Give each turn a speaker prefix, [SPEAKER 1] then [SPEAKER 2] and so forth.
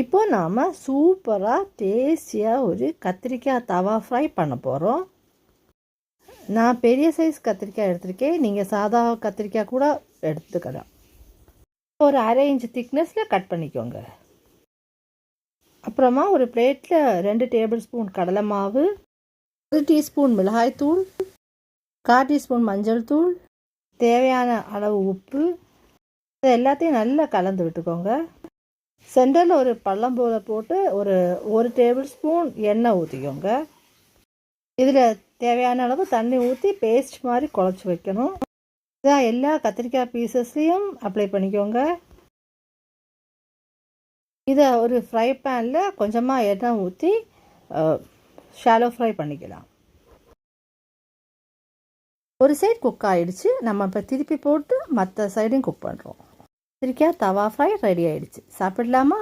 [SPEAKER 1] இப்போ நாம் சூப்பராக டேஸ்டியாக ஒரு கத்திரிக்காய் தவா ஃப்ரை பண்ண போகிறோம். நான் பெரிய சைஸ் கத்திரிக்காய் எடுத்திருக்கேன். நீங்கள் சாதா கத்திரிக்காய் கூட எடுத்துக்கலாம். ஒரு 1/2 இன்ச் திக்னஸில் கட் பண்ணிக்கோங்க. அப்புறமா ஒரு பிளேட்டில் 2 டேபிள் ஸ்பூன் கடலை மாவு, 1 டீஸ்பூன் மிளகாய்த்தூள், 1/4 டீஸ்பூன் மஞ்சள் தூள், தேவையான அளவு உப்பு, இது எல்லாத்தையும் நல்லா கலந்து விட்டுக்கோங்க. சென்டரில் ஒரு பள்ளம் போல் போட்டு ஒரு டேபிள் ஸ்பூன் எண்ணெய் ஊற்றிக்கோங்க. இதில் தேவையான அளவு தண்ணி ஊற்றி பேஸ்ட் மாதிரி குழச்சி வைக்கணும். இதான் எல்லா கத்திரிக்காய் பீசஸ்லையும் அப்ளை பண்ணிக்கோங்க. இதை ஒரு ஃப்ரை பேனில் கொஞ்சமாக எண்ணெய் ஊற்றி ஷாலோ ஃப்ரை பண்ணிக்கலாம். ஒரு சைடு குக் ஆகிடுச்சு. நம்ம இப்போ திருப்பி போட்டு மற்ற சைடையும் குக் பண்ணுறோம். கத்திரிக்காய் தவா ஃப்ரை ரெடி ஆகிடுச்சு. சாப்பிடலாமா?